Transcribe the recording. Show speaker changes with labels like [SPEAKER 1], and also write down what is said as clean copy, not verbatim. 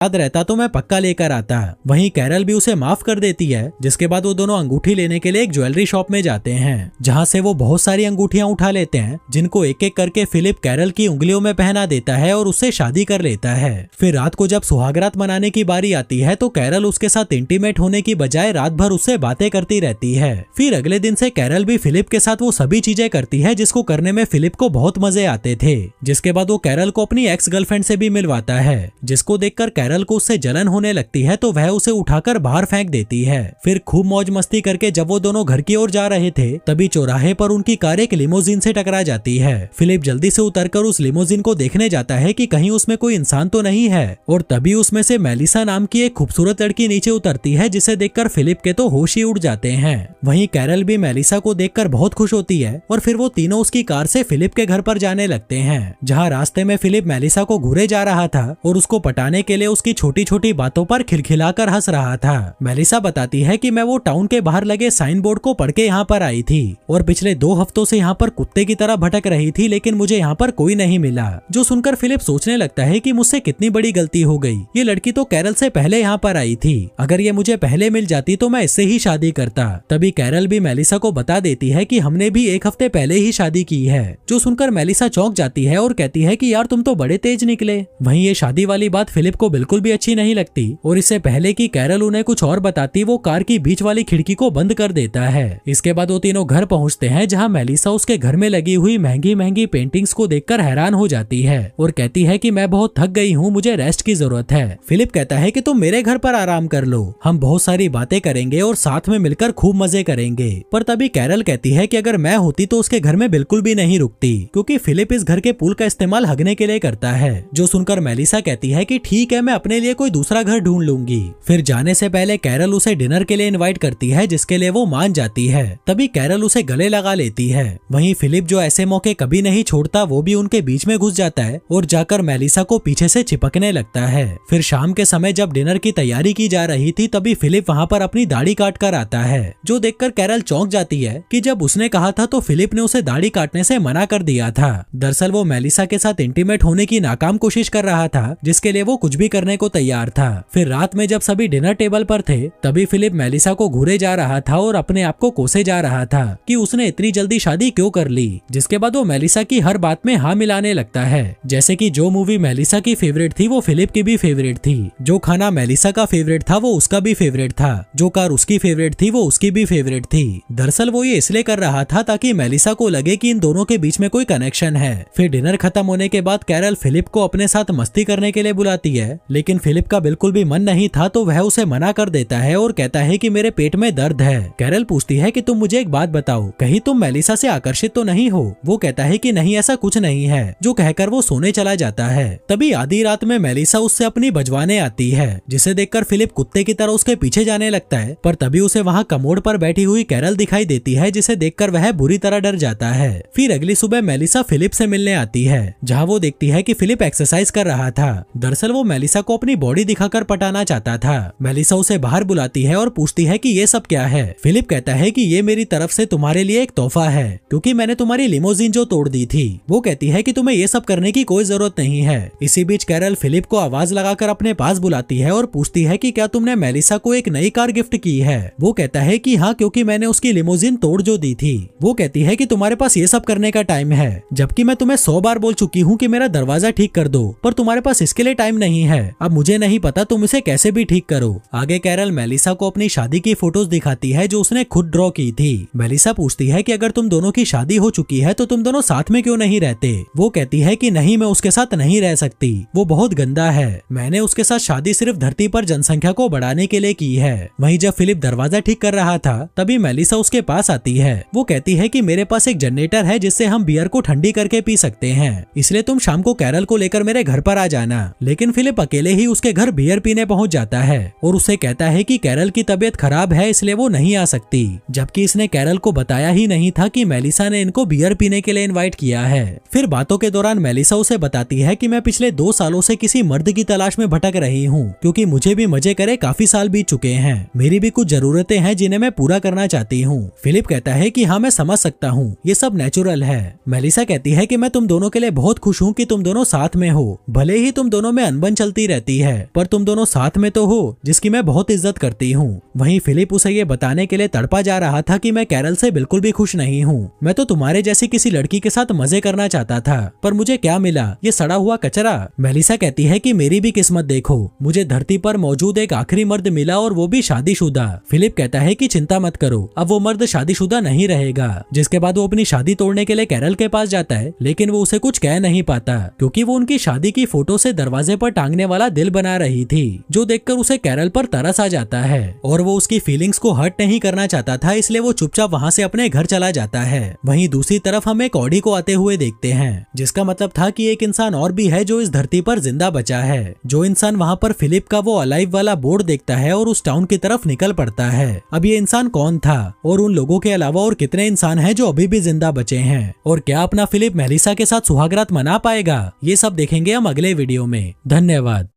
[SPEAKER 1] याद रहता तो मैं पक्का लेकर आता। वहीं कैरल भी उसे माफ कर देती है, जिसके बाद वो दोनों अंगूठी लेने के लिए एक ज्वेलरी शॉप में जाते हैं, जहां से वो बहुत सारी अंगूठियां उठा लेते हैं, जिनको एक एक करके फिलिप कैरल की उंगलियों में पहना देता है और उससे शादी कर लेता है। फिर रात को जब सुहागरात मनाने की बारी आती है तो कैरल उसके साथ इंटीमेट होने की बजाय रात भर उससे बातें करती रहती है। फिर अगले दिन से कैरल भी फिलिप के साथ वो सभी चीजें करती है जिसको करने में फिलिप को बहुत मजे आते थे। जिसके बाद वो कैरल को अपनी एक्स गर्लफ्रेंड से भी मिलवाता है, जिसको देखकर कैरल को उससे जलन होने लगती है तो वह उसे उठाकर बाहर फेंक देती है। फिर खूब मौज मस्ती करके जब वो दोनों घर की ओर जा रहे थे तभी चौराहे पर उनकी कार एक लिमोजिन से टकरा जाती है। फिलिप जल्दी से उतरकर उस लिमोजिन को देखने जाता है कि कहीं उसमें कोई इंसान तो नहीं है, और तभी उसमें से मेलिसा नाम की एक खूबसूरत लड़की नीचे उतरती है, जिसे देखकर फिलिप के तो होश ही उड़ जाते हैं। वहीं कैरल भी मेलिसा को देखकर बहुत खुश होती है और फिर वो तीनों उसकी कार से फिलिप के घर पर जाने लगते हैं, जहाँ रास्ते में फिलिप मेलिसा को घूरे जा रहा था और उसको पटाने के लिए उसकी छोटी छोटी बातों पर खिलखिलाकर हंस रहा था। मेलिसा बताती है कि मैं वो टाउन के बाहर लगे साइन बोर्ड को पढ़ के यहाँ पर आई थी और पिछले 2 हफ्तों से यहाँ पर कुत्ते की तरह भटक रही थी, लेकिन मुझे यहाँ पर कोई नहीं मिला। जो सुनकर फिलिप सोचने लगता है कि मुझसे कितनी बड़ी गलती हो गई, ये लड़की तो कैरल से पहले यहाँ पर आई थी, अगर ये मुझे पहले मिल जाती तो मैं इससे ही शादी करता। तभी कैरल भी मेलिसा को बता देती है कि हमने भी 1 हफ्ते पहले ही शादी की है। जो सुनकर मेलिसा चौंक जाती है और कहती है कि यार तुम तो बड़े तेज निकले। वहीं ये शादी वाली बात फिलिप को बिल्कुल भी अच्छी नहीं लगती और इससे पहले कि कैरल उन्हें कुछ और बताती वो कार की बीच वाली खिड़की को बंद कर देता है। इसके बाद वो तीनों घर पहुंचते हैं, जहां मेलिसा उसके घर में लगी हुई महंगी महंगी पेंटिंग्स को देखकर हैरान हो जाती है और कहती है कि मैं बहुत थक गई हूँ, मुझे रेस्ट की जरूरत है। फिलिप कहता है कि तुम मेरे घर पर आराम कर लो, हम बहुत सारी बातें करेंगे और साथ में मिलकर खूब मजे करेंगे। पर तभी कैरल कहती है कि अगर मैं होती तो उसके घर में बिल्कुल भी नहीं रुकती, क्योंकि फिलिप इस घर के पूल का इस्तेमाल हगने के लिए करता है। जो सुनकर मेलिसा कहती है कि ठीक है, मैं अपने लिए कोई दूसरा घर ढूंढ लूंगी। फिर जाने से पहले कैरल उसे डिनर के लिए इनवाइट करती है, जिसके लिए वो मान जाती है। तभी कैरल उसे गले लगा लेती है। वहीं फिलिप, जो ऐसे मौके कभी नहीं छोड़ता, वो भी उनके बीच में घुस जाता है और जाकर मेलिसा को पीछे से चिपकने लगता है। फिर शाम के समय जब डिनर की तैयारी की जा रही थी तभी फिलिप वहाँ पर अपनी दाढ़ी काट कर आता है, जो देखकर कैरल चौंक जाती है कि जब उसने कहा था तो फिलिप ने उसे दाढ़ी काटने से मना कर दिया था। दरअसल वो मेलिसा के साथ इंटीमेट होने की नाकाम कोशिश कर रहा था, जिसके लिए वो कुछ भी करने को तैयार था। फिर रात में जब सभी डिनर टेबल पर थे तभी फिलिप मेलिसा को घूरे जा रहा था और अपने आप को कोसे जा रहा था कि उसने इतनी जल्दी शादी क्यों कर ली। जिसके बाद वो मेलिसा की हर बात में हाँ मिलाने लगता है, जैसे कि जो मूवी मेलिसा की फेवरेट थी वो फिलिप की भी फेवरेट थी, जो खाना मेलिसा का फेवरेट था वो उसका भी फेवरेट था, जो कार उसकी फेवरेट थी वो उसकी भी फेवरेट थी। दरअसल वो ये इसलिए कर रहा था ताकि मेलिसा को लगे कि इन दोनों के बीच में कोई कनेक्शन है। फिर डिनर खत्म होने के बाद कैरल फिलिप को अपने साथ मस्ती करने के लिए बुलाती है, लेकिन फिलिप का बिल्कुल भी मन नहीं था तो वह उसे मना कर देता है और कहता है कि मेरे पेट में दर्द है। कैरल पूछती है कि तुम मुझे एक बात बताओ, कहीं तुम मेलिसा से आकर्षित तो नहीं हो? वो कहता है कि नहीं, ऐसा कुछ नहीं है, जो कहकर वो सोने चला जाता है। तभी आधी रात में मेलिसा उससे अपनी बजवाने आती है, जिसे देखकर फिलिप कुत्ते की तरह उसके पीछे जाने लगता है। पर तभी उसे वहाँ कमोड पर बैठी हुई कैरल दिखाई देती है, जिसे देखकर वह बुरी तरह डर जाता है। फिर अगली सुबह मेलिसा फिलिप से मिलने आती है, जहाँ वो देखती है कि फिलिप एक्सरसाइज कर रहा था। दरअसल वो मेलिसा को अपनी बॉडी दिखाकर पटाना चाहता था। मेलिसा उसे बाहर बुलाती है और पूछती है कि ये सब क्या है। फिलिप कहता है कि ये मेरी तरफ से तुम्हारे लिए एक तोहफा है, क्योंकि मैंने तुम्हारी लिमोजिन जो तोड़ दी थी। वो कहती है कि तुम्हें ये सब करने की कोई जरूरत नहीं है। इसी बीच कैरल फिलिप को आवाज लगाकर अपने पास बुलाती है और पूछती है कि क्या तुमने मेलिसा को एक नई कार गिफ्ट की है। वो कहता है कि हाँ, क्योंकि मैंने उसकी लिमोजिन तोड़ जो दी थी। वो कहती है कि तुम्हारे पास ये सब करने का टाइम है, जबकि मैं तुम्हें 100 बार बोल चुकी हूँ कि मेरा दरवाजा ठीक कर दो, पर तुम्हारे पास इसके लिए टाइम नहीं है। अब मुझे नहीं पता तुम इसे कैसे भी ठीक करो। आगे कैरल मेलिसा को अपनी शादी की फोटोज दिखाती है जो उसने खुद ड्रॉ की थी। मेलिसा पूछती है कि अगर तुम दोनों की शादी हो चुकी है तो तुम दोनों साथ में क्यों नहीं रहते। वो कहती है कि नहीं, मैं उसके साथ नहीं रह सकती, वो बहुत गंदा है। मैंने उसके साथ शादी सिर्फ धरती पर जनसंख्या को बढ़ाने के लिए की है। वहीं जब फिलिप दरवाजा ठीक कर रहा था तभी मेलिसा उसके पास आती है। वो कहती है कि मेरे पास एक जनरेटर है जिससे हम बियर को ठंडी करके पी सकते हैं, इसलिए तुम शाम को कैरल को लेकर मेरे घर पर आ जाना। लेकिन फिलिप अकेले ही उसके घर बियर पीने पहुंच जाता है और उसे कहता है कि कैरल की तबीयत खराब है इसलिए वो नहीं आ सकती, जबकि इसने कैरल को बताया ही नहीं था कि मेलिसा ने इनको बियर पीने के लिए इनवाइट किया है। फिर बातों के दौरान मेलिसा उसे बताती है कि मैं पिछले 2 सालों से किसी मर्द की तलाश में भटक रही हूँ, क्योंकि मुझे भी मजे करे काफी साल बीत चुके हैं। मेरी भी कुछ जरूरतें हैं जिन्हें मैं पूरा करना चाहती हूँ। फिलिप कहता है कि हाँ, मैं समझ सकता हूँ, ये सब नेचुरल है। मेलिसा कहती है कि मैं तुम दोनों के लिए बहुत खुश हूँ कि तुम दोनों साथ में हो, भले ही तुम दोनों में अनबन चलती रहती है, पर तुम दोनों साथ में तो हो, जिसकी मैं बहुत इज्जत करती हूँ। वहीं फिलिप उसे ये बताने के लिए तड़पा जा रहा था कि मैं कैरल से बिल्कुल भी खुश नहीं हूँ, मैं तो तुम्हारे जैसी किसी लड़की के साथ मजे करना चाहता था, पर मुझे क्या मिला, ये सड़ा हुआ कचरा। मेलिसा कहती है कि मेरी भी किस्मत देखो, मुझे धरती पर मौजूद एक आखिरी मर्द मिला और वो भी शादीशुदा। फिलिप कहता है कि चिंता मत करो, अब वो मर्द शादीशुदा नहीं रहेगा। जिसके बाद वो अपनी शादी तोड़ने के लिए कैरल के पास जाता है, लेकिन वो उसे कुछ कह नहीं पाता क्योंकि वो उनकी शादी की फोटो से दरवाजे पर टांगने वाला दिल बना रही थी, जो देखकर उसे कैरल पर तरस आ जाता है और वो उसकी फीलिंग्स को हर्ट नहीं करना चाहता था, इसलिए वो चुपचाप वहाँ से अपने घर चला जाता है। वहीं दूसरी तरफ हम एक ऑडी को आते हुए देखते हैं, जिसका मतलब था कि एक इंसान और भी है जो इस धरती पर जिंदा बचा है। जो इंसान वहाँ पर फिलिप का वो अलाइव वाला बोर्ड देखता है और उस टाउन की तरफ निकल पड़ता है। अब ये इंसान कौन था और उन लोगों के अलावा और कितने इंसान हैं जो अभी भी जिंदा बचे हैं, और क्या अपना फिलिप मेलिसा के साथ सुहागरात मना पाएगा, ये सब देखेंगे हम अगले वीडियो में। धन्यवाद।